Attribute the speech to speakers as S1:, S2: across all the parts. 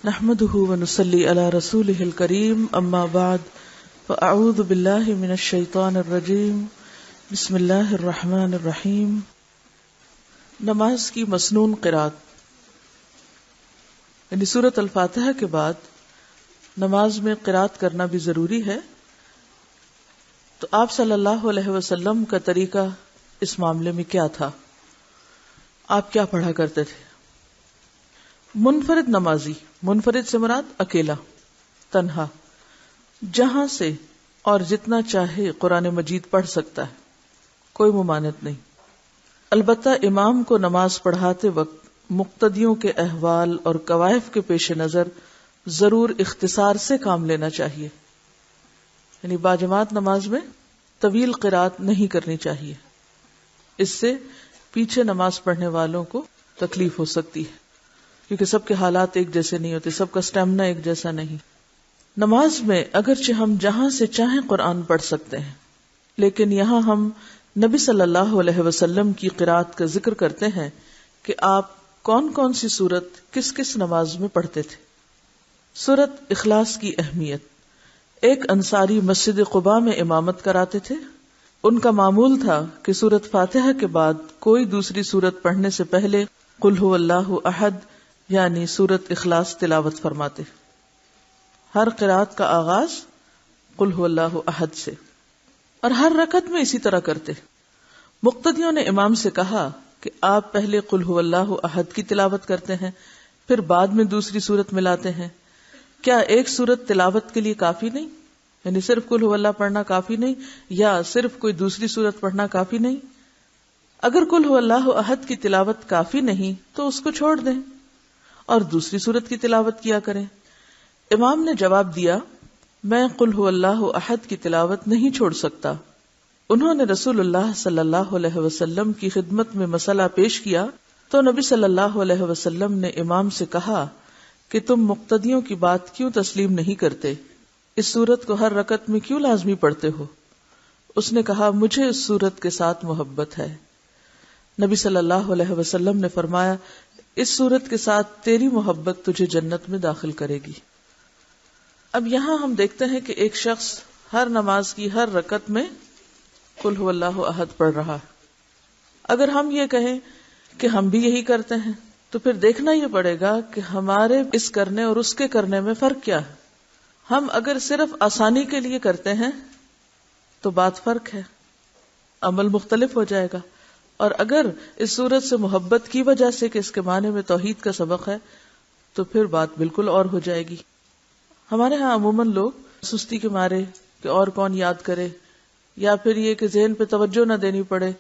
S1: نحمده ونصلي على رسوله الكريم اما بعد فاعوذ بالله من الشیطان الرجیم بسم اللہ الرحمن الرحیم۔ نماز کی مسنون قرات، یعنی سورۃ الفاتحہ کے بعد نماز میں قرات کرنا بھی ضروری ہے۔ تو آپ صلی اللہ علیہ وسلم کا طریقہ اس معاملے میں کیا تھا؟ آپ کیا پڑھا کرتے تھے؟ منفرد نمازی، منفرد سے مراد اکیلا، تنہا، جہاں سے اور جتنا چاہے قرآن مجید پڑھ سکتا ہے، کوئی ممانعت نہیں۔ البتہ امام کو نماز پڑھاتے وقت مقتدیوں کے احوال اور کوائف کے پیش نظر ضرور اختصار سے کام لینا چاہیے، یعنی باجماعت نماز میں طویل قرات نہیں کرنی چاہیے، اس سے پیچھے نماز پڑھنے والوں کو تکلیف ہو سکتی ہے، کیونکہ سب کے حالات ایک جیسے نہیں ہوتے، سب کا سٹیمنا ایک جیسا نہیں۔ نماز میں اگرچہ ہم جہاں سے چاہیں قرآن پڑھ سکتے ہیں، لیکن یہاں ہم نبی صلی اللہ علیہ وسلم کی قرات کا ذکر کرتے ہیں کہ آپ کون کون سی سورت کس کس نماز میں پڑھتے تھے۔ سورت اخلاص کی اہمیت۔ ایک انصاری مسجد قباء میں امامت کراتے تھے۔ ان کا معمول تھا کہ سورت فاتحہ کے بعد کوئی دوسری سورت پڑھنے سے پہلے قل هو اللہ احد یعنی سورت اخلاص تلاوت فرماتے۔ ہر قرات کا آغاز قل هو اللہ احد سے، اور ہر رکعت میں اسی طرح کرتے۔ مقتدیوں نے امام سے کہا کہ آپ پہلے قل هو اللہ احد کی تلاوت کرتے ہیں، پھر بعد میں دوسری سورت ملاتے ہیں، کیا ایک سورت تلاوت کے لیے کافی نہیں؟ یعنی صرف قل هو اللہ پڑھنا کافی نہیں، یا صرف کوئی دوسری سورت پڑھنا کافی نہیں؟ اگر قل هو اللہ احد کی تلاوت کافی نہیں تو اس کو چھوڑ دیں اور دوسری سورت کی تلاوت کیا کریں۔ امام نے جواب دیا، میں قل هو اللہ احد کی تلاوت نہیں چھوڑ سکتا۔ انہوں نے رسول اللہ صلی اللہ علیہ وسلم کی خدمت میں مسئلہ پیش کیا تو نبی صلی اللہ علیہ وسلم نے امام سے کہا کہ تم مقتدیوں کی بات کیوں تسلیم نہیں کرتے؟ اس سورت کو ہر رکعت میں کیوں لازمی پڑھتے ہو؟ اس نے کہا، مجھے اس سورت کے ساتھ محبت ہے۔ نبی صلی اللہ علیہ وسلم نے فرمایا، اس سورت کے ساتھ تیری محبت تجھے جنت میں داخل کرے گی۔ اب یہاں ہم دیکھتے ہیں کہ ایک شخص ہر نماز کی ہر رکعت میں قل هو اللہ احد پڑھ رہا ہے۔ اگر ہم یہ کہیں کہ ہم بھی یہی کرتے ہیں تو پھر دیکھنا یہ پڑے گا کہ ہمارے اس کرنے اور اس کے کرنے میں فرق کیا ہے۔ ہم اگر صرف آسانی کے لیے کرتے ہیں تو بات فرق ہے، عمل مختلف ہو جائے گا، اور اگر اس صورت سے محبت کی وجہ سے کہ اس کے معنی میں توحید کا سبق ہے تو پھر بات بالکل اور ہو جائے گی۔ ہمارے ہاں عموماً لوگ سستی کے مارے کہ اور کون یاد کرے، یا پھر یہ کہ ذہن پہ توجہ نہ دینی پڑے،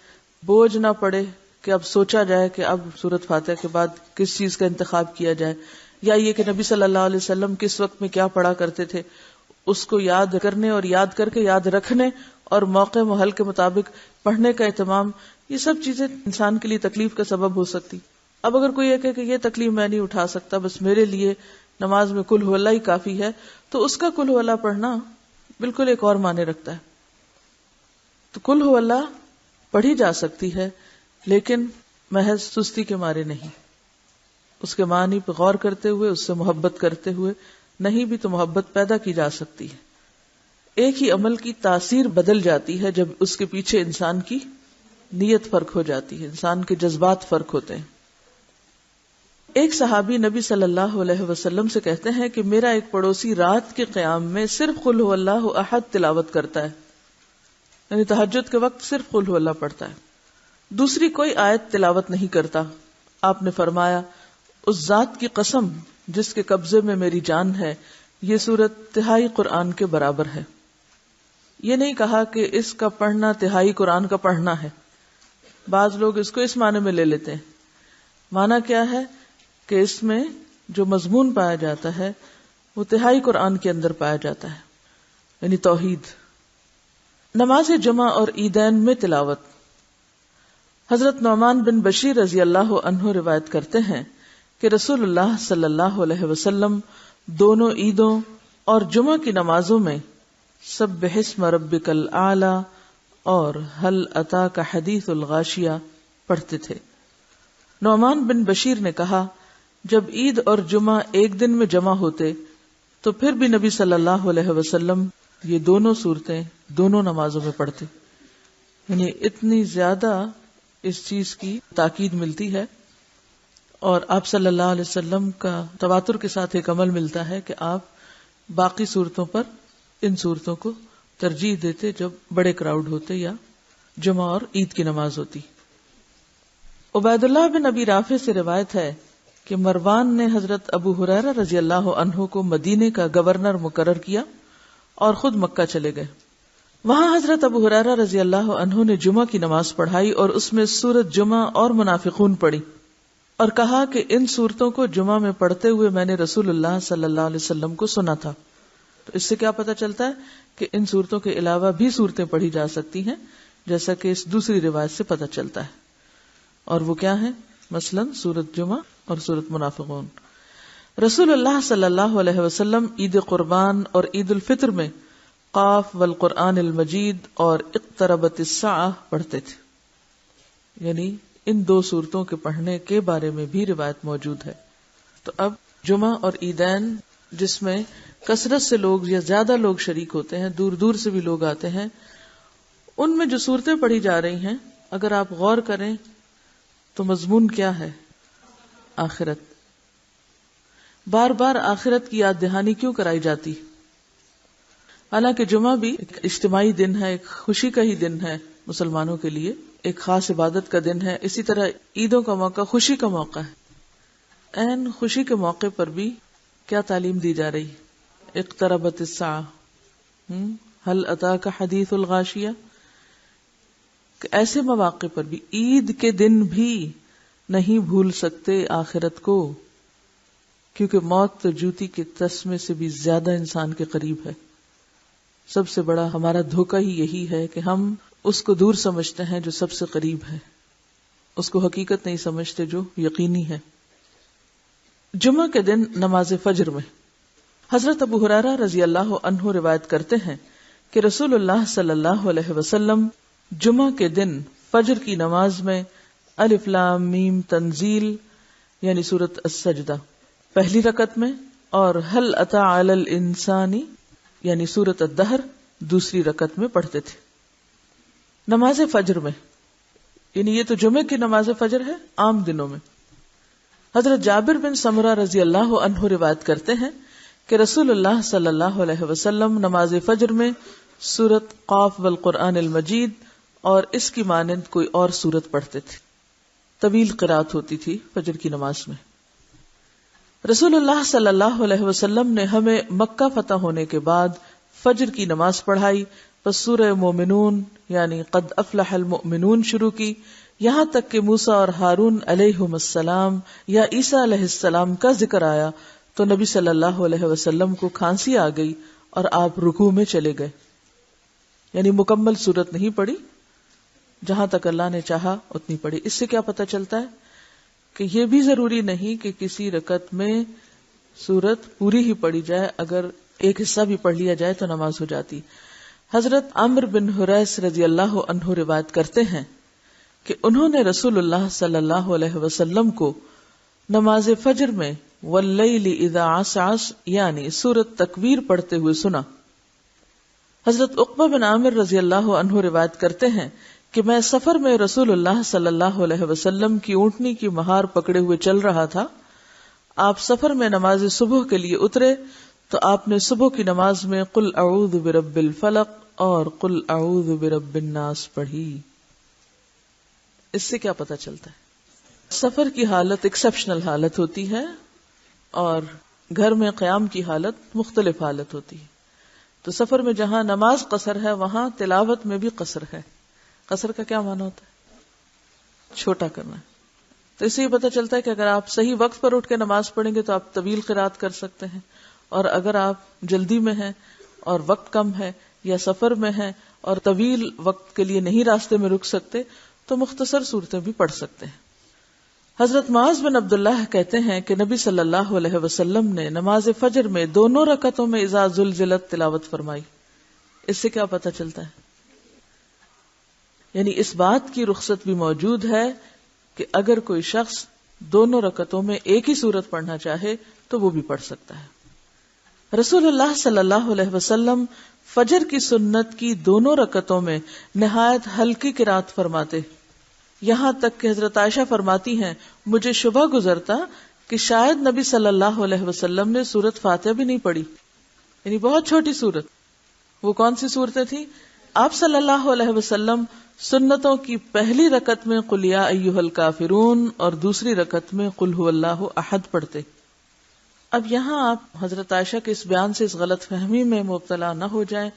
S1: بوجھ نہ پڑے کہ اب سوچا جائے کہ اب سورت فاتحہ کے بعد کس چیز کا انتخاب کیا جائے، یا یہ کہ نبی صلی اللہ علیہ وسلم کس وقت میں کیا پڑھا کرتے تھے، اس کو یاد کرنے اور یاد کر کے یاد رکھنے اور موقع محل کے مطابق پڑھنے کا اہتمام، یہ سب چیزیں انسان کے لیے تکلیف کا سبب ہو سکتی۔ اب اگر کوئی یہ کہے کہ یہ تکلیف میں نہیں اٹھا سکتا، بس میرے لیے نماز میں قل هو اللہ ہی کافی ہے، تو اس کا قل هو اللہ پڑھنا بالکل ایک اور معنی رکھتا ہے۔ تو قل هو اللہ پڑھی جا سکتی ہے، لیکن محض سستی کے مارے نہیں، اس کے معنی پہ غور کرتے ہوئے، اس سے محبت کرتے ہوئے، نہیں بھی تو محبت پیدا کی جا سکتی ہے۔ ایک ہی عمل کی تاثیر بدل جاتی ہے جب اس کے پیچھے انسان کی نیت فرق ہو جاتی ہے، انسان کے جذبات فرق ہوتے ہیں۔ ایک صحابی نبی صلی اللہ علیہ وسلم سے کہتے ہیں کہ میرا ایک پڑوسی رات کے قیام میں صرف قل هو اللہ احد تلاوت کرتا ہے، یعنی تہجد کے وقت صرف قل هو اللہ پڑھتا ہے، دوسری کوئی آیت تلاوت نہیں کرتا۔ آپ نے فرمایا، اس ذات کی قسم جس کے قبضے میں میری جان ہے، یہ سورت تہائی قرآن کے برابر ہے۔ یہ نہیں کہا کہ اس کا پڑھنا تہائی قرآن کا پڑھنا ہے، بعض لوگ اس کو اس معنی میں لے لیتے ہیں۔ معنی کیا ہے کہ اس میں جو مضمون پایا جاتا ہے وہ تہائی قرآن کے اندر پایا جاتا ہے، یعنی توحید۔ نماز جمعہ اور عیدین میں تلاوت۔ حضرت نعمان بن بشیر رضی اللہ عنہ روایت کرتے ہیں کہ رسول اللہ صلی اللہ علیہ وسلم دونوں عیدوں اور جمعہ کی نمازوں میں سبح اسم ربک الاعلی اور هل اتاک حدیث الغاشیہ پڑھتے تھے۔ نعمان بن بشیر نے کہا جب عید اور جمعہ ایک دن میں جمع ہوتے تو پھر بھی نبی صلی اللہ علیہ وسلم یہ دونوں صورتیں دونوں نمازوں میں پڑھتے. یعنی اتنی زیادہ اس چیز کی تاکید ملتی ہے، اور آپ صلی اللہ علیہ وسلم کا تواتر کے ساتھ ایک عمل ملتا ہے کہ آپ باقی صورتوں پر ان صورتوں کو ترجیح دیتے جب بڑے کراؤڈ ہوتے یا جمعہ اور عید کی نماز ہوتی. عبید اللہ بن ابی رافع سے روایت ہے کہ مروان نے حضرت ابو ہریرہ رضی اللہ عنہ کو مدینے کا گورنر مقرر کیا اور خود مکہ چلے گئے. وہاں حضرت ابو ہریرہ رضی اللہ عنہ نے جمعہ کی نماز پڑھائی اور اس میں سورۃ جمعہ اور منافقون پڑھی اور کہا کہ ان صورتوں کو جمعہ میں پڑھتے ہوئے میں نے رسول اللہ صلی اللہ علیہ وسلم کو سنا تھا. تو اس سے کیا پتہ چلتا ہے کہ ان صورتوں کے علاوہ بھی صورتیں پڑھی جا سکتی ہیں، جیسا کہ اس دوسری روایت سے پتہ چلتا ہے. اور وہ کیا ہیں؟ مثلا سورۃ جمعہ اور سورۃ منافقون. رسول اللہ صلی اللہ علیہ وسلم عید قربان اور عید الفطر میں قاف والقرآن المجید اور اقتربت الساعہ پڑھتے تھے. یعنی ان دو صورتوں کے پڑھنے کے بارے میں بھی روایت موجود ہے. تو اب جمعہ اور عیدین جس میں کثرت سے لوگ یا زیادہ لوگ شریک ہوتے ہیں، دور دور سے بھی لوگ آتے ہیں، ان میں جو صورتیں پڑھی جا رہی ہیں اگر آپ غور کریں تو مضمون کیا ہے؟ آخرت. بار بار آخرت کی یاد دہانی کیوں کرائی جاتی؟ حالانکہ جمعہ بھی ایک اجتماعی دن ہے، ایک خوشی کا ہی دن ہے مسلمانوں کے لیے، ایک خاص عبادت کا دن ہے. اسی طرح عیدوں کا موقع خوشی کا موقع ہے. عین خوشی کے موقع پر بھی کیا تعلیم دی جا رہی؟ اقتربت الساعہ، هل اتاک حدیث الغاشیہ. کہ ایسے مواقع پر بھی، عید کے دن بھی نہیں بھول سکتے آخرت کو، کیونکہ موت تو جوتی کے تسمے سے بھی زیادہ انسان کے قریب ہے. سب سے بڑا ہمارا دھوکہ ہی یہی ہے کہ ہم اس کو دور سمجھتے ہیں جو سب سے قریب ہے، اس کو حقیقت نہیں سمجھتے جو یقینی ہے. جمعہ کے دن نماز فجر میں حضرت ابو ہریرہ رضی اللہ عنہ روایت کرتے ہیں کہ رسول اللہ صلی اللہ علیہ وسلم جمعہ کے دن فجر کی نماز میں الف لام میم تنزیل یعنی سورۃ السجدہ پہلی رکعت میں اور هل اتى علی الانسان یعنی سورۃ الدہر دوسری رکعت میں پڑھتے تھے. نماز فجر میں، یعنی یہ تو جمعے کی نماز فجر ہے. عام دنوں میں حضرت جابر بن سمرہ رضی اللہ عنہ روایت کرتے ہیں کہ رسول اللہ صلی اللہ علیہ وسلم نماز فجر میں سورۃ قاف والقرآن المجید اور اس کی مانند کوئی اور سورت پڑھتے تھے. طویل قرات ہوتی تھی فجر کی نماز میں. رسول اللہ صلی اللہ علیہ وسلم نے ہمیں مکہ فتح ہونے کے بعد فجر کی نماز پڑھائی، پس سورہ مومنون یعنی قد افلح المؤمنون شروع کی، یہاں تک کہ موسیٰ اور ہارون علیہم السلام یا عیسیٰ علیہ السلام کا ذکر آیا تو نبی صلی اللہ علیہ وسلم کو کھانسی آ گئی اور آپ رکوع میں چلے گئے. یعنی مکمل سورت نہیں پڑھی، جہاں تک اللہ نے چاہا اتنی پڑھی. اس سے کیا پتہ چلتا ہے کہ یہ بھی ضروری نہیں کہ کسی رکعت میں سورت پوری ہی پڑھی جائے، اگر ایک حصہ بھی پڑھ لیا جائے تو نماز ہو جاتی. حضرت عمرو بن حریث رضی اللہ عنہ روایت کرتے ہیں کہ انہوں نے رسول اللہ صلی اللہ علیہ وسلم کو نماز فجر میں واللیل اذا عسعس یعنی سورۃ تکویر پڑھتے ہوئے سنا. حضرت عقبہ بن عامر رضی اللہ عنہ روایت کرتے ہیں کہ میں سفر میں رسول اللہ صلی اللہ علیہ وسلم کی اونٹنی کی مہار پکڑے ہوئے چل رہا تھا. آپ سفر میں نماز صبح کے لیے اترے تو آپ نے صبح کی نماز میں قل اعوذ برب الفلق اور قل اعوذ برب الناس پڑھی. اس سے کیا پتہ چلتا ہے؟ سفر کی حالت ایکسپشنل حالت ہوتی ہے اور گھر میں قیام کی حالت مختلف حالت ہوتی ہے. تو سفر میں جہاں نماز قصر ہے وہاں تلاوت میں بھی قصر ہے. قصر کا کیا معنی ہوتا ہے؟ چھوٹا کرنا. تو اس سے یہ پتہ چلتا ہے کہ اگر آپ صحیح وقت پر اٹھ کے نماز پڑھیں گے تو آپ طویل قرات کر سکتے ہیں، اور اگر آپ جلدی میں ہیں اور وقت کم ہے یا سفر میں ہیں اور طویل وقت کے لیے نہیں راستے میں رک سکتے تو مختصر صورتیں بھی پڑھ سکتے ہیں. حضرت معاذ بن عبداللہ کہتے ہیں کہ نبی صلی اللہ علیہ وسلم نے نماز فجر میں دونوں رکعتوں میں اذا زلزلت تلاوت فرمائی. اس سے کیا پتہ چلتا ہے؟ یعنی اس بات کی رخصت بھی موجود ہے کہ اگر کوئی شخص دونوں رکعتوں میں ایک ہی سورت پڑھنا چاہے تو وہ بھی پڑھ سکتا ہے۔ رسول اللہ صلی اللہ علیہ وسلم فجر کی سنت کی دونوں رکعتوں میں نہایت ہلکی قرات فرماتے، یہاں تک کہ حضرت عائشہ فرماتی ہیں مجھے شبہ گزرتا کہ شاید نبی صلی اللہ علیہ وسلم نے سورت فاتحہ بھی نہیں پڑھی، یعنی بہت چھوٹی سورت۔ وہ کون سی صورتیں تھیں؟ آپ صلی اللہ علیہ وسلم سنتوں کی پہلی رکعت میں قل یا ایھا الکافرون اور دوسری رکعت میں قل ھو اللہ احد پڑھتے۔ اب یہاں آپ حضرت عائشہ کے اس بیان سے اس غلط فہمی میں مبتلا نہ ہو جائیں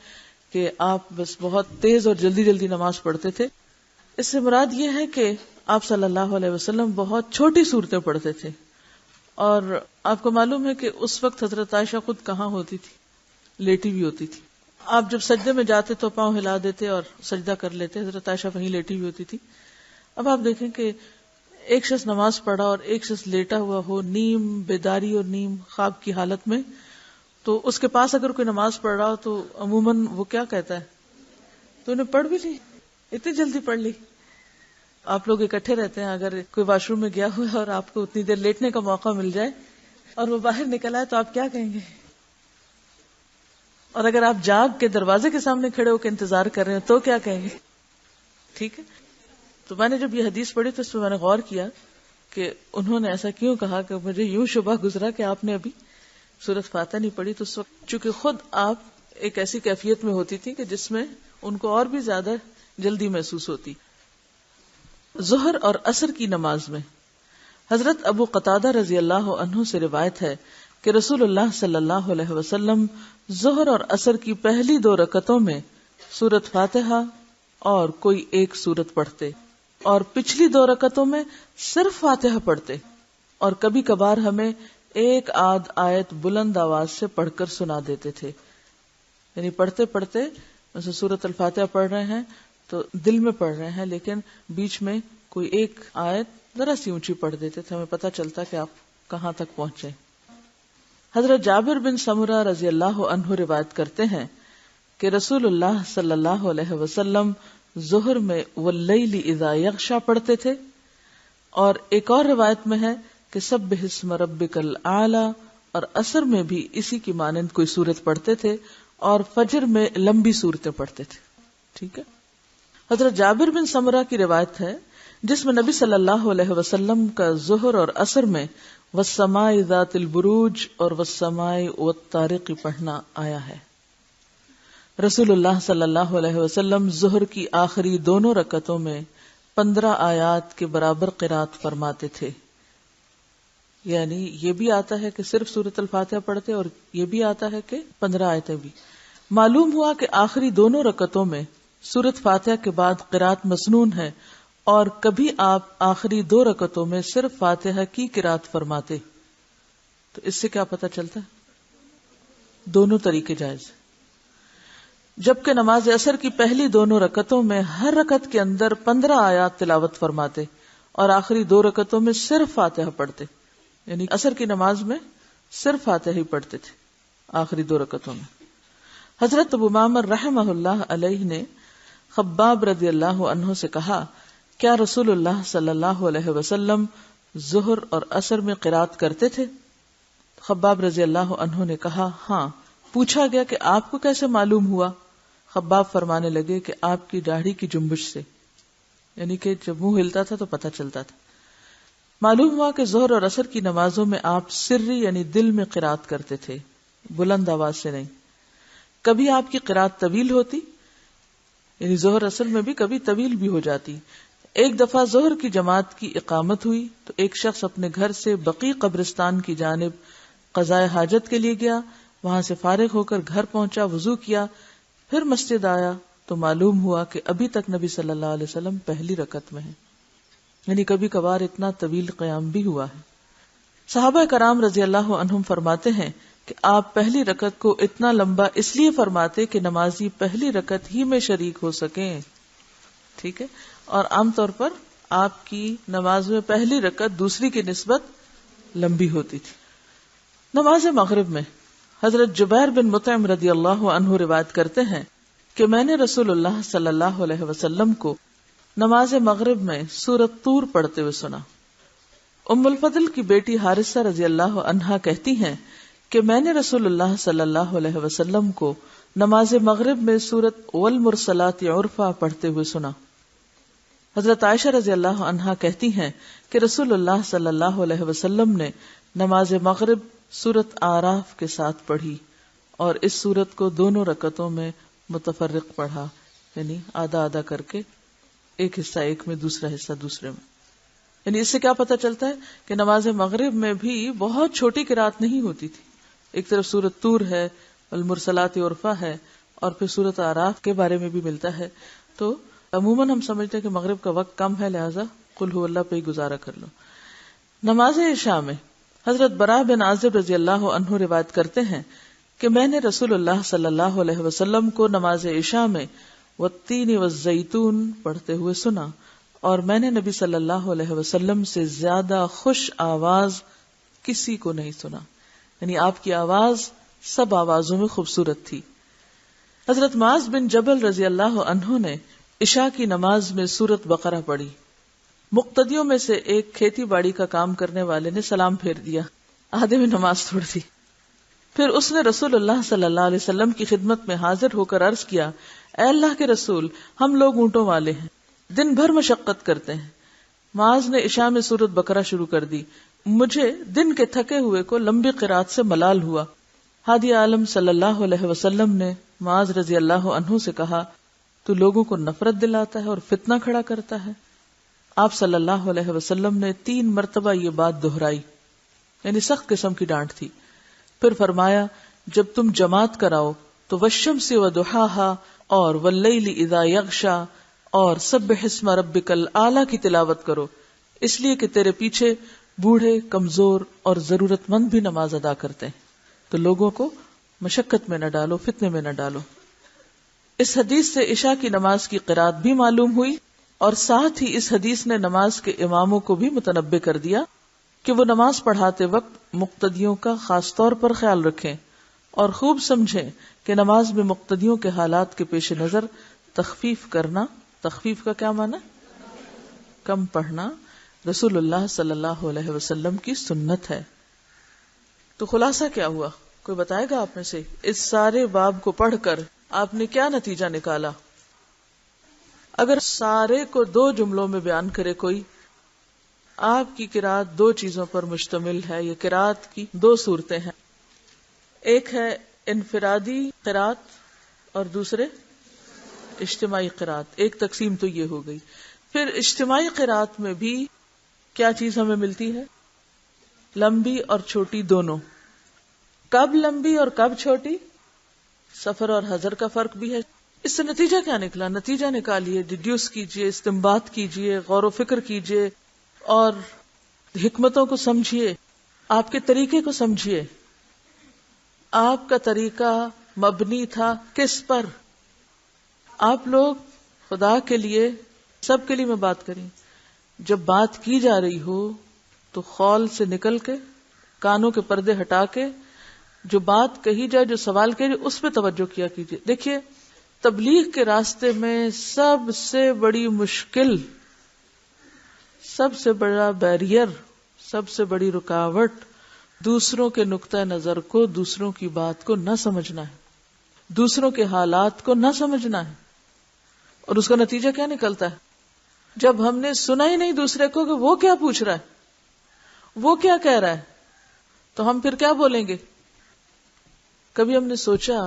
S1: کہ آپ بس بہت تیز اور جلدی جلدی نماز پڑھتے تھے۔ اس سے مراد یہ ہے کہ آپ صلی اللہ علیہ وسلم بہت چھوٹی صورتیں پڑھتے تھے، اور آپ کو معلوم ہے کہ اس وقت حضرت عائشہ خود کہاں ہوتی تھی؟ لیٹی بھی ہوتی تھی۔ آپ جب سجدے میں جاتے تو پاؤں ہلا دیتے اور سجدہ کر لیتے، حضرت عائشہ وہیں لیٹی بھی ہوتی تھی۔ اب آپ دیکھیں کہ ایک شخص نماز پڑھا اور ایک شخص لیٹا ہوا ہو، نیم بیداری اور نیم خواب کی حالت میں، تو اس کے پاس اگر کوئی نماز پڑھ رہا ہو تو عموماً وہ کیا کہتا ہے؟ تو انہیں پڑھ بھی لی، اتنی جلدی پڑھ لی۔ آپ لوگ اکٹھے رہتے ہیں، اگر کوئی واش روم میں گیا ہوا ہے اور آپ کو اتنی دیر لیٹنے کا موقع مل جائے اور وہ باہر نکل آئے تو آپ کیا کہیں گے؟ اور اگر آپ جاگ کے دروازے کے سامنے کھڑے ہو کے انتظار کر رہے ہیں تو کیا کہیں گے؟ ٹھیک ہے۔ تو میں نے جب یہ حدیث پڑھی تو اس پہ میں نے غور کیا کہ انہوں نے ایسا کیوں کہا، کہ مجھے یوں شبہ گزرا کہ آپ نے ابھی سورۃ فاتحہ نہیں پڑھی۔ تو اس وقت چونکہ خود آپ ایک ایسی کیفیت میں ہوتی تھی کہ جس میں ان کو اور بھی زیادہ جلدی محسوس ہوتی۔ ظہر اور عصر کی نماز میں حضرت ابو قتادہ رضی اللہ عنہ سے روایت ہے کہ رسول اللہ صلی اللہ علیہ وسلم ظہر اور عصر کی پہلی 2 رکعتوں میں سورۃ فاتحہ اور کوئی ایک سورت پڑھتے، اور پچھلی 2 رکعتوں میں صرف فاتحہ پڑھتے، اور کبھی کبھار ہمیں ایک آدھ آیت بلند آواز سے پڑھ کر سنا دیتے تھے۔ یعنی پڑھتے پڑھتے مثلا سورۃ الفاتحہ پڑھ رہے ہیں تو دل میں پڑھ رہے ہیں، لیکن بیچ میں کوئی ایک آیت ذرا سی اونچی پڑھ دیتے تھے، ہمیں پتہ چلتا کہ آپ کہاں تک پہنچے۔ حضرت جابر بن سمرہ رضی اللہ عنہ روایت کرتے ہیں کہ رسول اللہ صلی اللہ علیہ وسلم ظہر میں واللیل اذا یغشی پڑھتے تھے، اور ایک اور روایت میں ہے کہ سبح اسم ربک الاعلی، اور عصر میں بھی اسی کی مانند کوئی سورت پڑھتے تھے، اور فجر میں لمبی صورتیں پڑھتے تھے۔ ٹھیک ہے۔ حضرت جابر بن سمرہ کی روایت ہے جس میں نبی صلی اللہ علیہ وسلم کا ظہر اور عصر میں والسماء ذات البروج اور والسماء والطارق پڑھنا آیا ہے۔ رسول اللہ صلی اللہ علیہ وسلم ظہر کی آخری 2 رکعتوں میں 15 آیات کے برابر قرات فرماتے تھے۔ یعنی یہ بھی آتا ہے کہ صرف سورۃ الفاتحہ پڑھتے، اور یہ بھی آتا ہے کہ 15 آیتیں بھی۔ معلوم ہوا کہ آخری 2 رکعتوں میں سورۃ فاتحہ کے بعد قرات مسنون ہے، اور کبھی آپ آخری 2 رکعتوں میں صرف فاتحہ کی قرات فرماتے۔ تو اس سے کیا پتہ چلتا ہے؟ دونوں طریقے جائز۔ جبکہ نماز عصر کی پہلی 2 رکعتوں میں ہر رکعت کے اندر 15 آیات تلاوت فرماتے، اور آخری 2 رکعتوں میں صرف فاتحہ پڑھتے، یعنی عصر کی نماز میں صرف فاتحہ ہی پڑھتے تھے آخری 2 رکعتوں میں۔ حضرت ابو معمر رحمہ اللہ علیہ نے خباب رضی اللہ عنہ سے کہا، کیا رسول اللہ صلی اللہ علیہ وسلم ظہر اور عصر میں قرات کرتے تھے؟ خباب رضی اللہ عنہ نے کہا، ہاں۔ پوچھا گیا کہ آپ کو کیسے معلوم ہوا؟ خباب فرمانے لگے کہ آپ کی داڑھی کی جنبش سے، یعنی کہ جب منہ ہلتا تھا تو پتہ چلتا تھا۔ معلوم ہوا کہ ظہر اور عصر کی نمازوں میں آپ سری یعنی دل میں قرات کرتے تھے، بلند آواز سے نہیں۔ کبھی آپ کی قرات طویل ہوتی، یعنی ظہر عصر میں بھی کبھی طویل بھی ہو جاتی۔ ایک دفعہ ظہر کی جماعت کی اقامت ہوئی تو ایک شخص اپنے گھر سے بقیع قبرستان کی جانب قضاء حاجت کے لیے گیا، وہاں سے فارغ ہو کر گھر پہنچا، وضو کیا، پھر مسجد آیا تو معلوم ہوا کہ ابھی تک نبی صلی اللہ علیہ وسلم پہلی رکعت میں ہیں، یعنی کبھی کبھار اتنا طویل قیام بھی ہوا ہے۔ صحابہ کرام رضی اللہ عنہم فرماتے ہیں کہ آپ پہلی رکعت کو اتنا لمبا اس لیے فرماتے کہ نمازی پہلی رکعت ہی میں شریک ہو سکیں۔ ٹھیک ہے۔ اور عام طور پر آپ کی نماز میں پہلی رکعت دوسری کی نسبت لمبی ہوتی تھی۔ نماز مغرب میں حضرت جبیر بن مطعم رضی اللہ عنہ روایت کرتے ہیں کہ میں نے رسول اللہ صلی اللہ علیہ وسلم کو نماز مغرب میں سورۃ طور پڑھتے ہوئے سنا۔ ام الفضل کی بیٹی حارثہ رضی اللہ عنہا کہتی ہیں کہ میں نے رسول اللہ صلی اللہ علیہ وسلم کو نماز مغرب میں سورۃ والمرسلات عرفا پڑھتے ہوئے سنا۔ حضرت عائشہ رضی اللہ عنہا کہتی ہیں کہ رسول اللہ صلی اللہ علیہ وسلم نے نماز مغرب سورۃ اعراف کے ساتھ پڑھی اور اس سورت کو دونوں رکعتوں میں متفرق پڑھا، یعنی آدھا آدھا کر کے، ایک حصہ ایک میں دوسرا حصہ دوسرے میں۔ یعنی اس سے کیا پتہ چلتا ہے کہ نماز مغرب میں بھی بہت چھوٹی قرات نہیں ہوتی تھی۔ ایک طرف سورۃ طور ہے، المرسلات عرفا ہے، اور پھر سورۃ اعراف کے بارے میں بھی ملتا ہے۔ تو عموماً ہم سمجھتے ہیں کہ مغرب کا وقت کم ہے، لہٰذا قل ہو اللہ پہ ہی گزارا کر لو۔ نماز عشاء میں حضرت براء بن عازب رضی اللہ عنہ روایت کرتے ہیں کہ میں نے رسول اللہ صلی اللہ علیہ وسلم کو نماز عشاء میں والتین والزیتون پڑھتے ہوئے سنا، اور میں نے نبی صلی اللہ علیہ وسلم سے زیادہ خوش آواز کسی کو نہیں سنا، یعنی آپ کی آواز سب آوازوں میں خوبصورت تھی۔ حضرت معاذ بن جبل رضی اللہ عنہ نے عشاء کی نماز میں سورۃ بقرہ پڑھی۔ مقتدیوں میں سے ایک کھیتی باڑی کا کام کرنے والے نے سلام پھیر دیا، آدھے میں نماز چھوڑ دی۔ پھر اس نے رسول اللہ صلی اللہ علیہ وسلم کی خدمت میں حاضر ہو کر عرض کیا، اے اللہ کے رسول، ہم لوگ اونٹوں والے ہیں، دن بھر مشقت کرتے ہیں۔ معاذ نے عشاء میں سورۃ بقرہ شروع کر دی، مجھے دن کے تھکے ہوئے کو لمبی قرات سے ملال ہوا۔ ہادی عالم صلی اللہ علیہ وسلم نے معاذ رضی اللہ عنہ سے کہا، تو لوگوں کو نفرت دلاتا ہے اور فتنہ کھڑا کرتا ہے۔ آپ صلی اللہ علیہ وسلم نے 3 مرتبہ یہ بات دہرائی، یعنی سخت قسم کی ڈانٹ تھی۔ پھر فرمایا، جب تم جماعت کراؤ تو والشمس وضحاها اور واللیل اذا یغشا اور سبح اسم ربک الاعلی کی تلاوت کرو، اس لیے کہ تیرے پیچھے بوڑھے، کمزور اور ضرورت مند بھی نماز ادا کرتے ہیں، تو لوگوں کو مشقت میں نہ ڈالو، فتنے میں نہ ڈالو۔ اس حدیث سے عشاء کی نماز کی قرات بھی معلوم ہوئی، اور ساتھ ہی اس حدیث نے نماز کے اماموں کو بھی متنبہ کر دیا کہ وہ نماز پڑھاتے وقت مقتدیوں کا خاص طور پر خیال رکھیں اور خوب سمجھیں کہ نماز میں مقتدیوں کے حالات کے پیش نظر تخفیف کرنا، تخفیف کا کیا معنی؟ کم پڑھنا، رسول اللہ صلی اللہ علیہ وسلم کی سنت ہے۔ تو خلاصہ کیا ہوا؟ کوئی بتائے گا آپ میں سے؟ اس سارے باب کو پڑھ کر آپ نے کیا نتیجہ نکالا؟ اگر سارے کو 2 جملوں میں بیان کرے کوئی، آپ کی قرات 2 چیزوں پر مشتمل ہے۔ یہ قرات کی 2 صورتیں ہیں، ایک ہے انفرادی قرات اور دوسرے اجتماعی قرات۔ ایک تقسیم تو یہ ہو گئی۔ پھر اجتماعی قرات میں بھی کیا چیز ہمیں ملتی ہے؟ لمبی اور چھوٹی دونوں۔ کب لمبی اور کب چھوٹی؟ سفر اور حضر کا فرق بھی ہے۔ اس سے نتیجہ کیا نکلا؟ نتیجہ نکالیے، ڈیڈیوس کیجئے، استنباط کیجئے، غور و فکر کیجئے اور حکمتوں کو سمجھیے، آپ کے طریقے کو سمجھیے۔ آپ کا طریقہ مبنی تھا کس پر؟ آپ لوگ خدا کے لیے، سب کے لیے میں بات کریں، جب بات کی جا رہی ہو تو خول سے نکل کے، کانوں کے پردے ہٹا کے، جو بات کہی جائے، جو سوال کہے جائے، اس پہ توجہ کیا کیجیے۔ دیکھیے، تبلیغ کے راستے میں سب سے بڑی مشکل، سب سے بڑا بیریئر، سب سے بڑی رکاوٹ دوسروں کے نقطہ نظر کو، دوسروں کی بات کو نہ سمجھنا ہے، دوسروں کے حالات کو نہ سمجھنا ہے۔ اور اس کا نتیجہ کیا نکلتا ہے؟ جب ہم نے سنا ہی نہیں دوسرے کو کہ وہ کیا پوچھ رہا ہے، وہ کیا کہہ رہا ہے، تو ہم پھر کیا بولیں گے؟ کبھی ہم نے سوچا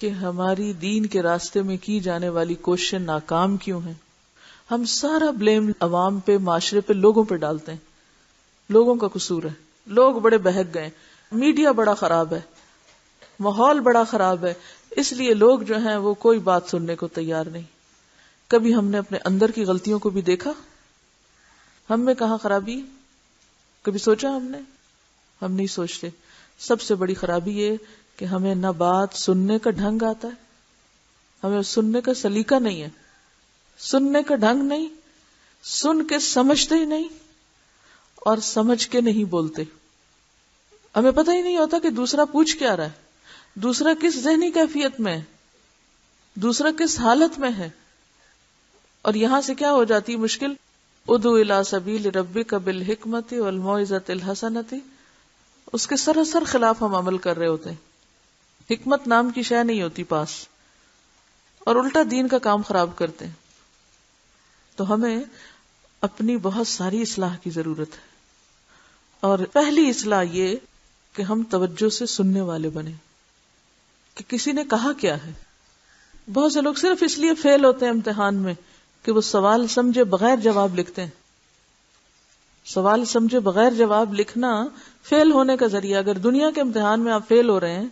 S1: کہ ہماری دین کے راستے میں کی جانے والی کوششیں ناکام کیوں ہیں؟ ہم سارا بلیم عوام پہ، معاشرے پہ، لوگوں پہ ڈالتے ہیں۔ لوگوں کا قصور ہے، لوگ بڑے بہک گئے، میڈیا بڑا خراب ہے، ماحول بڑا خراب ہے، اس لیے لوگ جو ہیں وہ کوئی بات سننے کو تیار نہیں۔ کبھی ہم نے اپنے اندر کی غلطیوں کو بھی دیکھا؟ ہم میں کہاں خرابی؟ کبھی سوچا ہم نے؟ ہم نہیں سوچتے۔ سب سے بڑی خرابی یہ کہ ہمیں نہ بات سننے کا ڈھنگ آتا ہے، ہمیں سننے کا سلیقہ نہیں ہے، سننے کا ڈھنگ نہیں، سن کے سمجھتے ہی نہیں اور سمجھ کے نہیں بولتے۔ ہمیں پتہ ہی نہیں ہوتا کہ دوسرا پوچھ کیا رہا ہے، دوسرا کس ذہنی کیفیت میں ہے، دوسرا کس حالت میں ہے۔ اور یہاں سے کیا ہو جاتی ہے مشکل؟ ادعو الی سبیل ربک بالحکمت والموعظۃ الحسنۃ، اس کے سراسر خلاف ہم عمل کر رہے ہوتے ہیں. حکمت نام کی شے نہیں ہوتی پاس، اور الٹا دین کا کام خراب کرتے ہیں. تو ہمیں اپنی بہت ساری اصلاح کی ضرورت ہے، اور پہلی اصلاح یہ کہ ہم توجہ سے سننے والے بنیں کہ کسی نے کہا کیا ہے. بہت سے لوگ صرف اس لیے فیل ہوتے ہیں امتحان میں کہ وہ سوال سمجھے بغیر جواب لکھتے ہیں. سوال سمجھے بغیر جواب لکھنا فیل ہونے کا ذریعہ. اگر دنیا کے امتحان میں آپ فیل ہو رہے ہیں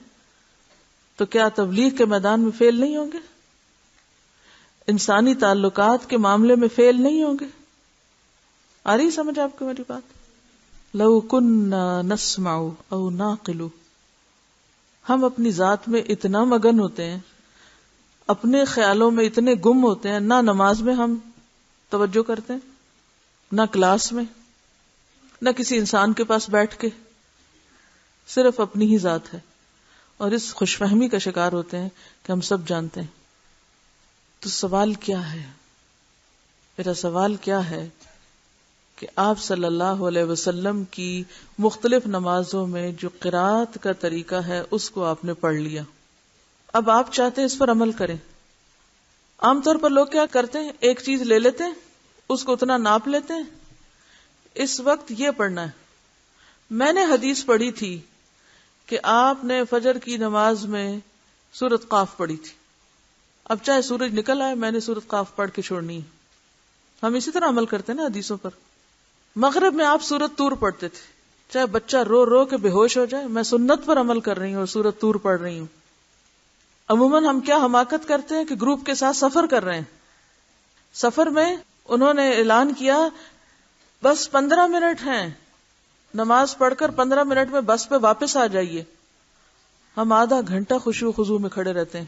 S1: تو کیا تبلیغ کے میدان میں فیل نہیں ہوں گے؟ انسانی تعلقات کے معاملے میں فیل نہیں ہوں گے؟ آ رہی سمجھ آپ کو میری بات؟ لو کننا نسمع او نعقل، ہم اپنی ذات میں اتنا مگن ہوتے ہیں، اپنے خیالوں میں اتنے گم ہوتے ہیں، نہ نماز میں ہم توجہ کرتے ہیں، نہ کلاس میں، نہ کسی انسان کے پاس بیٹھ کے، صرف اپنی ہی ذات ہے، اور اس خوش فہمی کا شکار ہوتے ہیں کہ ہم سب جانتے ہیں. تو سوال کیا ہے؟ میرا سوال کیا ہے کہ آپ صلی اللہ علیہ وسلم کی مختلف نمازوں میں جو قرات کا طریقہ ہے اس کو آپ نے پڑھ لیا. اب آپ چاہتے ہیں اس پر عمل کریں. عام طور پر لوگ کیا کرتے ہیں، ایک چیز لے لیتے ہیں، اس کو اتنا ناپ لیتے ہیں، اس وقت یہ پڑھنا ہے. میں نے حدیث پڑھی تھی کہ آپ نے فجر کی نماز میں سورۃ قاف پڑھی تھی. اب چاہے سورج نکل آئے، میں نے سورۃ قاف پڑھ کے چھوڑنی ہے. ہم اسی طرح عمل کرتے ہیں نا حدیثوں پر. مغرب میں آپ سورۃ طور پڑھتے تھے، چاہے بچہ رو رو کے بے ہوش ہو جائے، میں سنت پر عمل کر رہی ہوں اور سورۃ طور پڑھ رہی ہوں. عموماً ہم کیا حماقت کرتے ہیں کہ گروپ کے ساتھ سفر کر رہے ہیں. سفر میں انہوں نے اعلان کیا بس 15 منٹ ہیں، نماز پڑھ کر 15 منٹ میں بس پہ واپس آ جائیے. ہم آدھا گھنٹہ خشوع و خضوع میں کھڑے رہتے ہیں.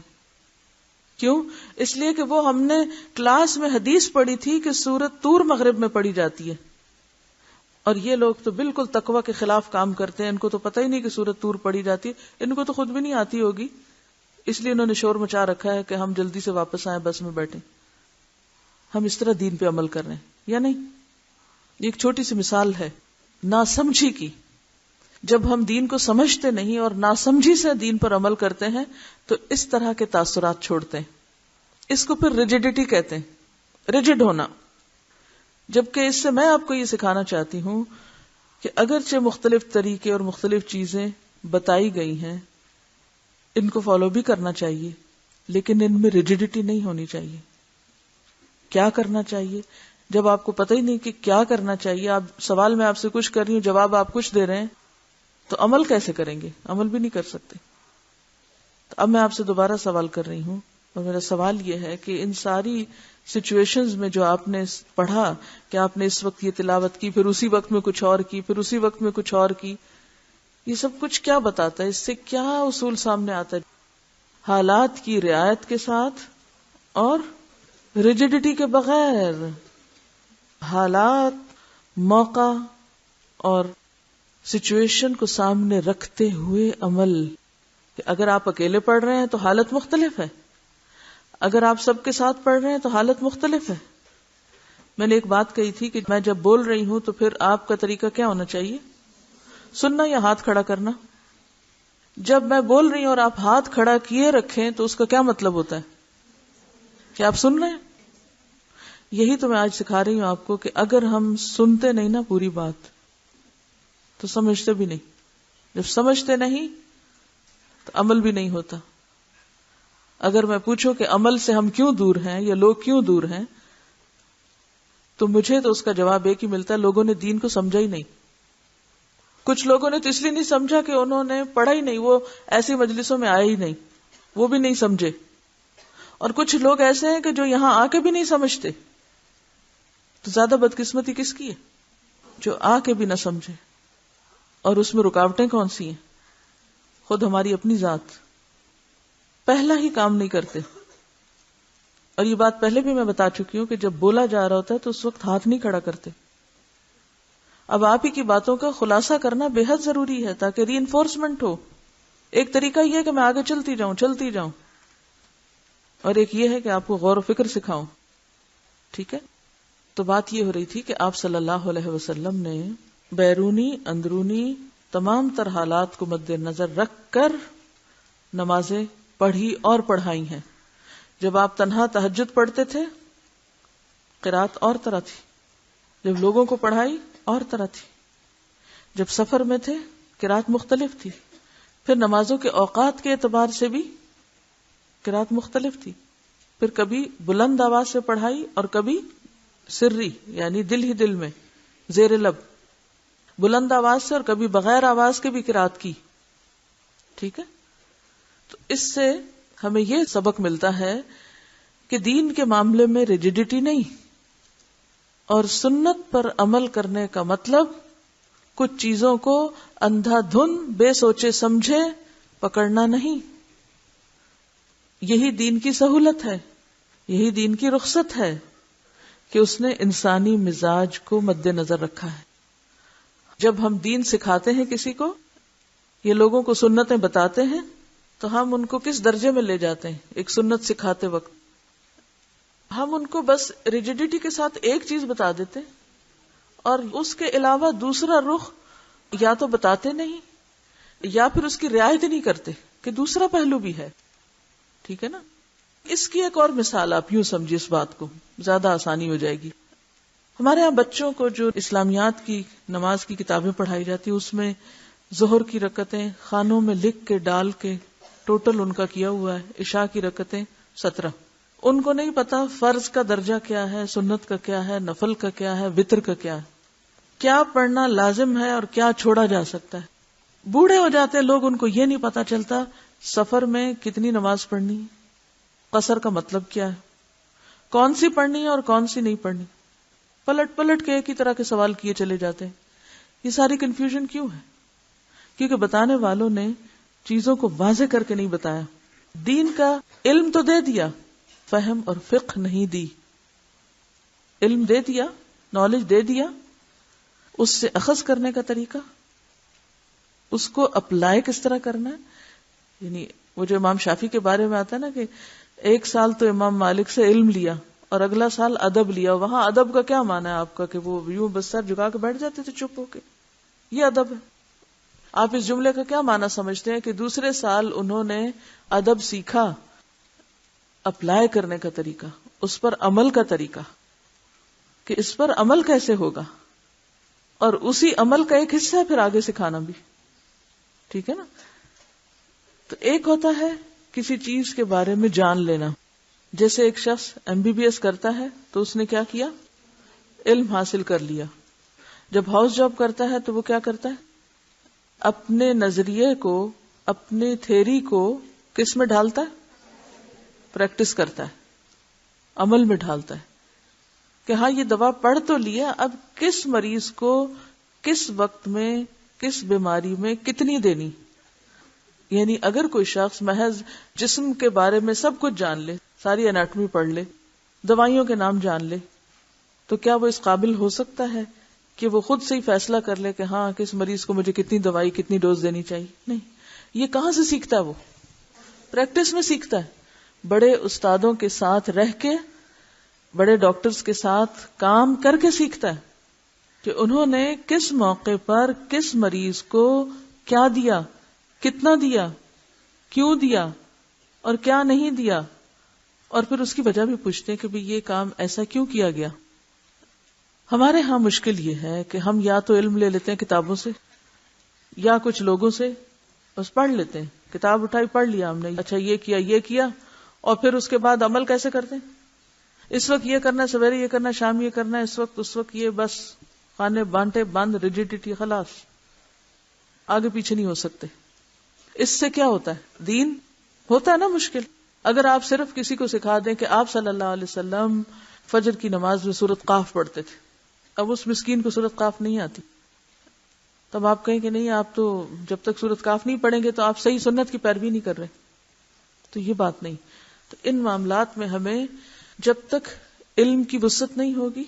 S1: کیوں؟ اس لیے کہ وہ ہم نے کلاس میں حدیث پڑھی تھی کہ سورۃ طور مغرب میں پڑھی جاتی ہے، اور یہ لوگ تو بالکل تقوی کے خلاف کام کرتے ہیں. ان کو تو پتہ ہی نہیں کہ سورۃ طور پڑھی جاتی ہے، ان کو تو خود بھی نہیں آتی ہوگی، اس لیے انہوں نے شور مچا رکھا ہے کہ ہم جلدی سے واپس آئیں، بس میں بیٹھیں. ہم اس طرح دین پہ عمل کر رہے ہیں یا نہیں؟ ایک چھوٹی سی مثال ہے ناسمجھی کی. جب ہم دین کو سمجھتے نہیں اور ناسمجھی سے دین پر عمل کرتے ہیں تو اس طرح کے تاثرات چھوڑتے ہیں. اس کو پھر ریجڈیٹی کہتے ہیں، ریجڈ ہونا. جبکہ اس سے میں آپ کو یہ سکھانا چاہتی ہوں کہ اگرچہ مختلف طریقے اور مختلف چیزیں بتائی گئی ہیں، ان کو فالو بھی کرنا چاہیے، لیکن ان میں ریجڈیٹی نہیں ہونی چاہیے. کیا کرنا چاہیے؟ جب آپ کو پتہ ہی نہیں کہ کیا کرنا چاہیے، آپ سوال میں آپ سے کچھ کر رہی ہوں، جواب آپ کچھ دے رہے ہیں، تو عمل کیسے کریں گے؟ عمل بھی نہیں کر سکتے. تو اب میں آپ سے دوبارہ سوال کر رہی ہوں، اور میرا سوال یہ ہے کہ ان ساری سچویشنز میں جو آپ نے پڑھا کہ آپ نے اس وقت یہ تلاوت کی، پھر اسی وقت میں کچھ اور کی، پھر اسی وقت میں کچھ اور کی، یہ سب کچھ کیا بتاتا ہے؟ اس سے کیا اصول سامنے آتا ہے؟ حالات کی رعایت کے ساتھ اور ریجڈیٹی کے بغیر. حالات، موقع اور سچویشن کو سامنے رکھتے ہوئے عمل. کہ اگر آپ اکیلے پڑھ رہے ہیں تو حالت مختلف ہے، اگر آپ سب کے ساتھ پڑھ رہے ہیں تو حالت مختلف ہے. میں نے ایک بات کہی تھی کہ میں جب بول رہی ہوں تو پھر آپ کا طریقہ کیا ہونا چاہیے؟ سننا یا ہاتھ کھڑا کرنا؟ جب میں بول رہی ہوں اور آپ ہاتھ کھڑا کیے رکھیں تو اس کا کیا مطلب ہوتا ہے؟ کہ آپ سن رہے ہیں. یہی تو میں آج سکھا رہی ہوں آپ کو کہ اگر ہم سنتے نہیں نا پوری بات تو سمجھتے بھی نہیں. جب سمجھتے نہیں تو عمل بھی نہیں ہوتا. اگر میں پوچھوں کہ عمل سے ہم کیوں دور ہیں یا لوگ کیوں دور ہیں، تو مجھے تو اس کا جواب ایک ہی ملتا ہے، لوگوں نے دین کو سمجھا ہی نہیں. کچھ لوگوں نے تو اس لیے نہیں سمجھا کہ انہوں نے پڑھا ہی نہیں، وہ ایسی مجلسوں میں آئے ہی نہیں، وہ بھی نہیں سمجھے. اور کچھ لوگ ایسے ہیں کہ جو یہاں آ کے بھی نہیں سمجھتے. تو زیادہ بدقسمتی کس کی ہے؟ جو آ کے بھی نہ سمجھے. اور اس میں رکاوٹیں کون سی ہیں؟ خود ہماری اپنی ذات. پہلا ہی کام نہیں کرتے. اور یہ بات پہلے بھی میں بتا چکی ہوں کہ جب بولا جا رہا ہوتا ہے تو اس وقت ہاتھ نہیں کھڑا کرتے. اب آپ ہی کی باتوں کا خلاصہ کرنا بے حد ضروری ہے تاکہ ری انفورسمنٹ ہو. ایک طریقہ یہ ہے کہ میں آگے چلتی جاؤں، اور ایک یہ ہے کہ آپ کو غور و فکر سکھاؤں. ٹھیک ہے؟ تو بات یہ ہو رہی تھی کہ آپ صلی اللہ علیہ وسلم نے بیرونی اندرونی تمام تر حالات کو مد نظر رکھ کر نمازیں پڑھی اور پڑھائی ہیں. جب آپ تنہا تہجد پڑھتے تھے قرات اور طرح تھی، جب لوگوں کو پڑھائی اور طرح تھی، جب سفر میں تھے قرات مختلف تھی، پھر نمازوں کے اوقات کے اعتبار سے بھی قرات مختلف تھی، پھر کبھی بلند آواز سے پڑھائی اور کبھی سری یعنی دل ہی دل میں زیر لب بلند آواز سے، اور کبھی بغیر آواز کے بھی قرات کی. ٹھیک ہے، تو اس سے ہمیں یہ سبق ملتا ہے کہ دین کے معاملے میں ریجیڈیٹی نہیں، اور سنت پر عمل کرنے کا مطلب کچھ چیزوں کو اندھا دھن بے سوچے سمجھے پکڑنا نہیں. یہی دین کی سہولت ہے، یہی دین کی رخصت ہے کہ اس نے انسانی مزاج کو مد نظر رکھا ہے. جب ہم دین سکھاتے ہیں کسی کو، یہ لوگوں کو سنتیں بتاتے ہیں، تو ہم ان کو کس درجے میں لے جاتے ہیں؟ ایک سنت سکھاتے وقت ہم ان کو بس ریجیڈیٹی کے ساتھ ایک چیز بتا دیتے اور اس کے علاوہ دوسرا رخ یا تو بتاتے نہیں یا پھر اس کی رعایت نہیں کرتے کہ دوسرا پہلو بھی ہے. ٹھیک ہے نا؟ اس کی ایک اور مثال آپ یوں سمجھیے، اس بات کو زیادہ آسانی ہو جائے گی. ہمارے ہاں بچوں کو جو اسلامیات کی نماز کی کتابیں پڑھائی جاتی، اس میں ظہر کی رکعتیں خانوں میں لکھ کے ڈال کے ٹوٹل ان کا کیا ہوا ہے، عشاء کی رکعتیں 17. ان کو نہیں پتا فرض کا درجہ کیا ہے، سنت کا کیا ہے، نفل کا کیا ہے، وتر کا کیا ہے، کیا پڑھنا لازم ہے اور کیا چھوڑا جا سکتا ہے. بوڑھے ہو جاتے لوگ، ان کو یہ نہیں پتا چلتا سفر میں کتنی نماز پڑھنی ہے، قصر کا مطلب کیا ہے، کون سی پڑھنی ہے اور کون سی نہیں پڑھنی. پلٹ پلٹ کے ایک ہی طرح کے سوال کیے چلے جاتے ہیں. یہ ساری کنفیوژن کیوں ہے؟ کیونکہ بتانے والوں نے چیزوں کو واضح کر کے نہیں بتایا. دین کا علم تو دے دیا، فہم اور فقہ نہیں دی. علم دے دیا، نالج دے دیا، اس سے اخذ کرنے کا طریقہ، اس کو اپلائی کس طرح کرنا ہے. یعنی وہ جو امام شافعی کے بارے میں آتا ہے نا کہ 1 سال تو امام مالک سے علم لیا اور اگلا سال ادب لیا. وہاں ادب کا کیا معنی ہے آپ کا کہ وہ یوں بس سر جھکا کے بیٹھ جاتے تھے چپ ہو کے؟ یہ ادب ہے؟ آپ اس جملے کا کیا معنی سمجھتے ہیں کہ دوسرے سال انہوں نے ادب سیکھا، اپلائی کرنے کا طریقہ، اس پر عمل کا طریقہ کہ اس پر عمل کیسے ہوگا، اور اسی عمل کا ایک حصہ ہے پھر آگے سکھانا بھی. ٹھیک ہے نا؟ تو ایک ہوتا ہے کسی چیز کے بارے میں جان لینا. جیسے ایک شخص MBBS کرتا ہے تو اس نے کیا کیا؟ علم حاصل کر لیا. جب ہاؤس جاب کرتا ہے تو وہ کیا کرتا ہے؟ اپنے نظریے کو، اپنے تھیری کو کس میں ڈھالتا ہے؟ پریکٹس کرتا ہے، عمل میں ڈھالتا ہے کہ ہاں یہ دوا پڑھ تو لیا، اب کس مریض کو کس وقت میں کس بیماری میں کتنی دینی. یعنی اگر کوئی شخص محض جسم کے بارے میں سب کچھ جان لے، ساری اناٹمی پڑھ لے، دوائیوں کے نام جان لے، تو کیا وہ اس قابل ہو سکتا ہے کہ وہ خود سے ہی فیصلہ کر لے کہ ہاں کس مریض کو مجھے کتنی دوائی کتنی ڈوز دینی چاہیے؟ نہیں. یہ کہاں سے سیکھتا ہے؟ وہ پریکٹس میں سیکھتا ہے. بڑے استادوں کے ساتھ رہ کے، بڑے ڈاکٹرز کے ساتھ کام کر کے سیکھتا ہے کہ انہوں نے کس موقع پر کس مریض کو کیا دیا، کتنا دیا، کیوں دیا اور کیا نہیں دیا، اور پھر اس کی وجہ بھی پوچھتے ہیں کہ بھی یہ کام ایسا کیوں کیا گیا. ہمارے ہاں مشکل یہ ہے کہ ہم یا تو علم لے لیتے ہیں کتابوں سے یا کچھ لوگوں سے، بس پڑھ لیتے ہیں، کتاب اٹھائی پڑھ لیا ہم نے، اچھا یہ کیا، اور پھر اس کے بعد عمل کیسے کرتے ہیں؟ اس وقت یہ کرنا، سویرے یہ کرنا، شام یہ کرنا، اس وقت یہ، بس خانے بانٹے بند، ریجیڈیٹی، خلاص، آگے پیچھے نہیں ہو سکتے. اس سے کیا ہوتا ہے؟ دین ہوتا ہے نا مشکل. اگر آپ صرف کسی کو سکھا دیں کہ آپ صلی اللہ علیہ وسلم فجر کی نماز میں سورۃ قاف پڑھتے تھے، اب اس مسکین کو سورۃ قاف نہیں آتی، تب آپ کہیں کہ نہیں آپ تو جب تک سورۃ قاف نہیں پڑھیں گے تو آپ صحیح سنت کی پیروی نہیں کر رہے. تو یہ بات نہیں. تو ان معاملات میں ہمیں جب تک علم کی وسعت نہیں ہوگی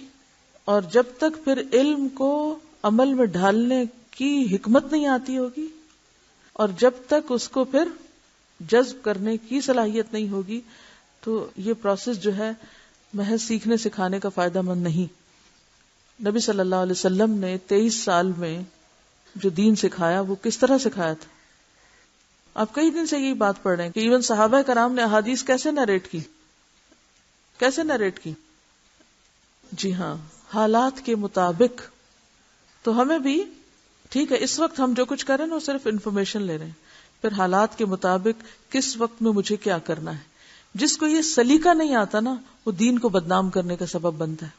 S1: اور جب تک پھر علم کو عمل میں ڈھالنے کی حکمت نہیں آتی ہوگی اور جب تک اس کو پھر جذب کرنے کی صلاحیت نہیں ہوگی، تو یہ پروسیس جو ہے محض سیکھنے سکھانے کا فائدہ مند نہیں. نبی صلی اللہ علیہ وسلم نے 23 سال میں جو دین سکھایا وہ کس طرح سکھایا تھا؟ آپ کئی دن سے یہی بات پڑھ رہے ہیں کہ ایون صحابہ کرام نے احادیث کیسے نریٹ کی؟ جی ہاں، حالات کے مطابق. تو ہمیں بھی ٹھیک ہے، اس وقت ہم جو کچھ کریں نا وہ صرف انفارمیشن لے رہے ہیں، پھر حالات کے مطابق کس وقت میں مجھے کیا کرنا ہے. جس کو یہ سلیقہ نہیں آتا نا وہ دین کو بدنام کرنے کا سبب بنتا ہے.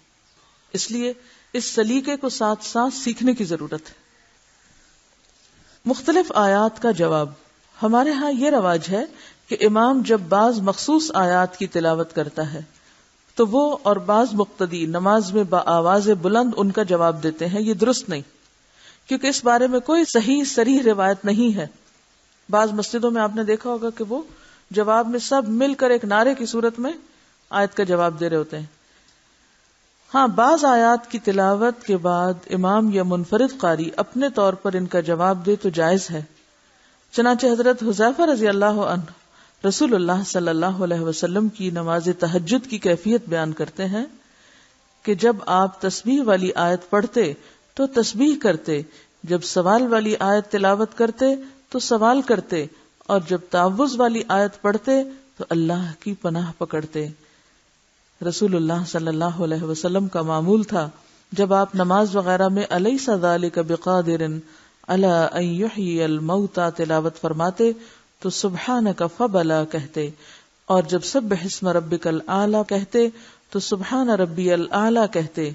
S1: اس لیے اس سلیقے کو ساتھ ساتھ سیکھنے کی ضرورت ہے. مختلف آیات کا جواب. ہمارے ہاں یہ رواج ہے کہ امام جب بعض مخصوص آیات کی تلاوت کرتا ہے تو وہ اور بعض مقتدی نماز میں بآواز بلند ان کا جواب دیتے ہیں. یہ درست نہیں، کیونکہ اس بارے میں کوئی صحیح صریح روایت نہیں ہے. بعض مسجدوں میں آپ نے دیکھا ہوگا کہ وہ جواب میں سب مل کر ایک نعرے کی صورت میں آیت کا جواب دے رہے ہوتے ہیں. ہاں، بعض آیات کی تلاوت کے بعد امام یا منفرد قاری اپنے طور پر ان کا جواب دے تو جائز ہے. چنانچہ حضرت حذیفہ رضی اللہ عنہ رسول اللہ صلی اللہ علیہ وسلم کی نماز تہجد کی کیفیت بیان کرتے ہیں کہ جب آپ تسبیح والی آیت پڑھتے تو تسبیح کرتے، جب سوال والی آیت تلاوت کرتے تو سوال کرتے، اور جب تعوذ والی آیت پڑھتے تو اللہ کی پناہ پکڑتے. رسول اللہ صلی اللہ علیہ وسلم کا معمول تھا جب آپ نماز وغیرہ میں الیس ذالک بقادر علی ان یحیی الموتى تلاوت فرماتے تو سبحانک فبلا کہتے، اور جب سبح اسم ربک الاعلی کہتے تو سبحان ربی الاعلی کہتے.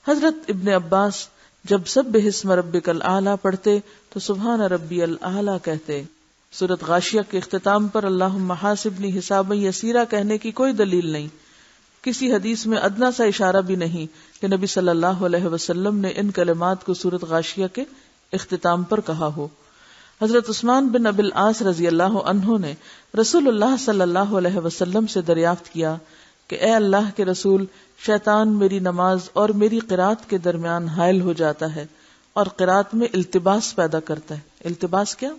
S1: حضرت ابن عباس جب سبح اسم ربک الاعلی پڑھتے تو سبحان ربی الاعلی کہتے. سورۃ غاشیہ کے اختتام پر اللہم حاسبنی حسابا یسیرا کہنے کی کوئی دلیل نہیں. کسی حدیث میں ادنا سا اشارہ بھی نہیں کہ نبی صلی اللہ علیہ وسلم نے ان کلمات کو سورۃ غاشیہ کے اختتام پر کہا ہو. حضرت عثمان بن ابی العاص رضی اللہ عنہ نے رسول اللہ صلی اللہ علیہ وسلم سے دریافت کیا کہ اے اللہ کے رسول، شیطان میری نماز اور میری قرات کے درمیان حائل ہو جاتا ہے اور قرات میں التباس پیدا کرتا ہے. التباس کیا؟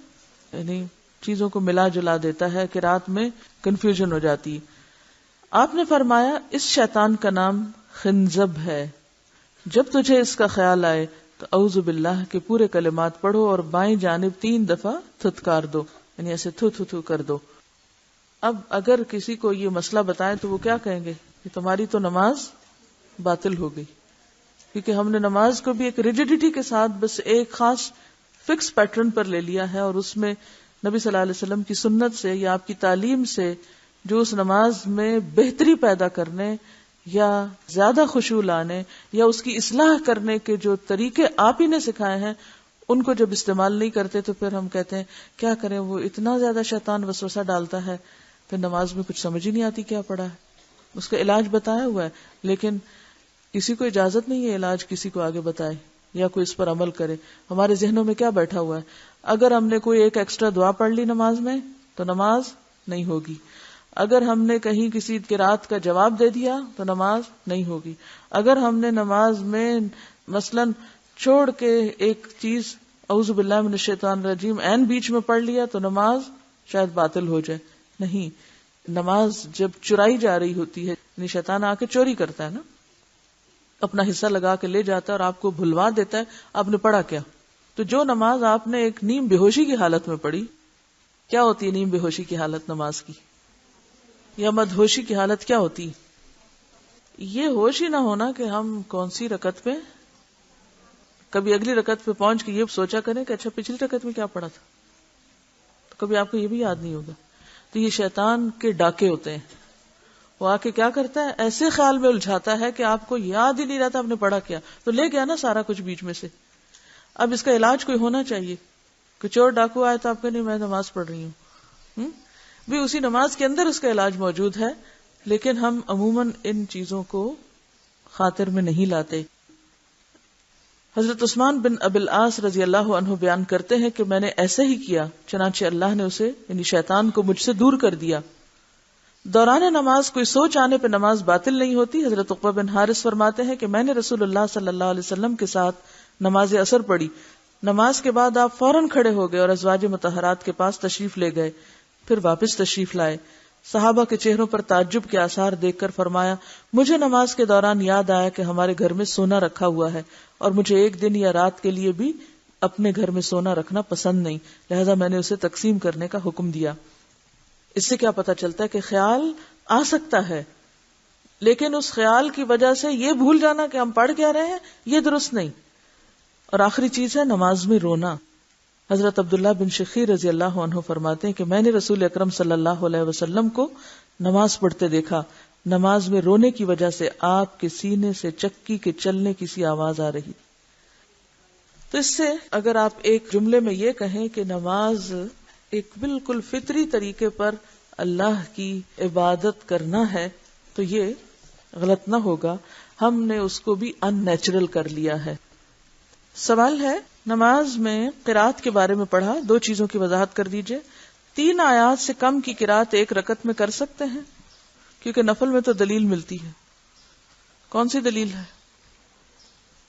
S1: یعنی چیزوں کو ملا جلا دیتا ہے، قرات میں کنفیوژن ہو جاتی. آپ نے فرمایا اس شیطان کا نام خنزب ہے. جب تجھے اس کا خیال آئے تو اعوذ باللہ کے پورے کلمات پڑھو اور بائیں جانب 3 دفعہ تھتکار دو، یعنی ایسے تھو تھو تھو کر دو. اب اگر کسی کو یہ مسئلہ بتائیں تو وہ کیا کہیں گے کہ تمہاری تو نماز باطل ہو گئی، کیونکہ ہم نے نماز کو بھی ایک ریجیڈیٹی کے ساتھ بس ایک خاص فکس پیٹرن پر لے لیا ہے، اور اس میں نبی صلی اللہ علیہ وسلم کی سنت سے یا آپ کی تعلیم سے جو اس نماز میں بہتری پیدا کرنے یا زیادہ خشوع لانے یا اس کی اصلاح کرنے کے جو طریقے آپ ہی نے سکھائے ہیں ان کو جب استعمال نہیں کرتے تو پھر ہم کہتے ہیں کیا کریں، وہ اتنا زیادہ شیطان وسوسہ ڈالتا ہے، پھر نماز میں کچھ سمجھ ہی نہیں آتی کیا پڑھا ہے. اس کا علاج بتایا ہوا ہے لیکن کسی کو اجازت نہیں ہے علاج کسی کو آگے بتائے یا کوئی اس پر عمل کرے. ہمارے ذہنوں میں کیا بیٹھا ہوا ہے، اگر ہم نے کوئی ایک ایکسٹرا دعا پڑھ لی نماز میں تو نماز نہیں ہوگی، اگر ہم نے کہیں کسی قرات کا جواب دے دیا تو نماز نہیں ہوگی، اگر ہم نے نماز میں مثلا چھوڑ کے ایک چیز اعوذ باللہ من الشیطان الرجیم عین بیچ میں پڑھ لیا تو نماز شاید باطل ہو جائے. نہیں، نماز جب چرائی جا رہی ہوتی ہے، یعنی شیطان آ کے چوری کرتا ہے نا، اپنا حصہ لگا کے لے جاتا ہے اور آپ کو بھلوا دیتا ہے آپ نے پڑھا کیا. تو جو نماز آپ نے ایک نیم بے ہوشی کی حالت میں پڑھی، کیا ہوتی ہے نیم بے ہوشی کی حالت نماز کی، یا مدہوشی کی حالت کیا ہوتی؟ یہ ہوش ہی نہ ہونا کہ ہم کون سی رکعت پہ، کبھی اگلی رکعت پہ پہنچ کے یہ سوچا کریں کہ اچھا پچھلی رکعت میں کیا پڑھا تھا، تو کبھی آپ کو یہ بھی یاد نہیں ہوگا. تو یہ شیطان کے ڈاکے ہوتے ہیں، وہ آ کے کیا کرتا ہے، ایسے خیال میں الجھاتا ہے کہ آپ کو یاد ہی نہیں رہتا آپ نے پڑھا کیا، تو لے گیا نا سارا کچھ بیچ میں سے. اب اس کا علاج کوئی ہونا چاہیے کہ چور ڈاکو آئے تو آپ کہ نہیں میں نماز پڑھ رہی ہوں، بھی اسی نماز کے اندر اس کا علاج موجود ہے، لیکن ہم عموماً ان چیزوں کو خاطر میں نہیں لاتے. حضرت عثمان بن ابی العاص رضی اللہ عنہ بیان کرتے ہیں کہ میں نے ایسے ہی کیا، چنانچہ اللہ نے اسے یعنی شیطان کو مجھ سے دور کر دیا. دوران نماز کوئی سوچ آنے پہ نماز باطل نہیں ہوتی. حضرت عقبہ بن حارث فرماتے ہیں کہ میں نے رسول اللہ صلی اللہ علیہ وسلم کے ساتھ نماز عصر پڑھی. نماز کے بعد آپ فوراً کھڑے ہو گئے اور ازواج مطہرات کے پاس تشریف لے گئے، پھر واپس تشریف لائے. صحابہ کے چہروں پر تعجب کے آثار دیکھ کر فرمایا مجھے نماز کے دوران یاد آیا کہ ہمارے گھر میں سونا رکھا ہوا ہے اور مجھے ایک دن یا رات کے لیے بھی اپنے گھر میں سونا رکھنا پسند نہیں، لہذا میں نے اسے تقسیم کرنے کا حکم دیا۔ اس سے کیا پتا چلتا ہے کہ خیال آ سکتا ہے، لیکن اس خیال کی وجہ سے یہ بھول جانا کہ ہم پڑھ کیا رہے ہیں یہ درست نہیں۔ اور آخری چیز ہے نماز میں رونا۔ حضرت عبداللہ بن شخیر رضی اللہ عنہ فرماتے ہیں کہ میں نے رسول اکرم صلی اللہ علیہ وسلم کو نماز پڑھتے دیکھا، نماز میں رونے کی وجہ سے آپ کے سینے سے چکی کے چلنے کی سی آواز آ رہی۔ تو اس سے اگر آپ ایک جملے میں یہ کہیں کہ نماز ایک بالکل فطری طریقے پر اللہ کی عبادت کرنا ہے تو یہ غلط نہ ہوگا، ہم نے اس کو بھی ان نیچرل کر لیا ہے۔ سوال ہے نماز میں قرات کے بارے میں پڑھا، 2 چیزوں کی وضاحت کر دیجئے۔ 3 آیات سے کم کی قرات ایک رکعت میں کر سکتے ہیں؟ کیونکہ نفل میں تو دلیل ملتی ہے۔ کون سی دلیل ہے؟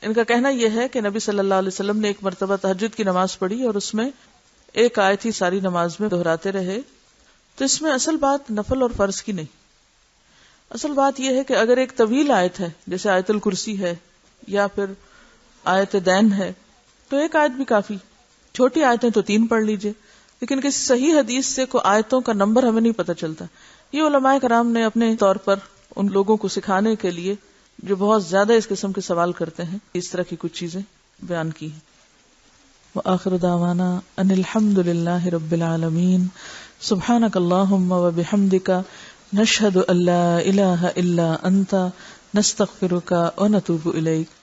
S1: ان کا کہنا یہ ہے کہ نبی صلی اللہ علیہ وسلم نے ایک مرتبہ تہجد کی نماز پڑھی اور اس میں ایک آیت ہی ساری نماز میں دہراتے رہے، تو اس میں اصل بات نفل اور فرض کی نہیں، اصل بات یہ ہے کہ اگر ایک طویل آیت ہے جیسے آیت الکرسی ہے یا پھر آیت دین ہے تو ایک آیت بھی کافی، چھوٹی آیتیں تو 3 پڑھ لیجئے، لیکن کسی صحیح حدیث سے کوئی آیتوں کا نمبر ہمیں نہیں پتہ چلتا۔ یہ علماء کرام نے اپنے طور پر ان لوگوں کو سکھانے کے لیے جو بہت زیادہ اس قسم کے سوال کرتے ہیں اس طرح کی کچھ چیزیں بیان کی ہیں۔ وآخر دعوانا ان الحمد للہ رب العالمین، سبحانک اللہم وبحمدک، نشہد ان لا الہ الا انت، نستغفرک ونتوب الیک۔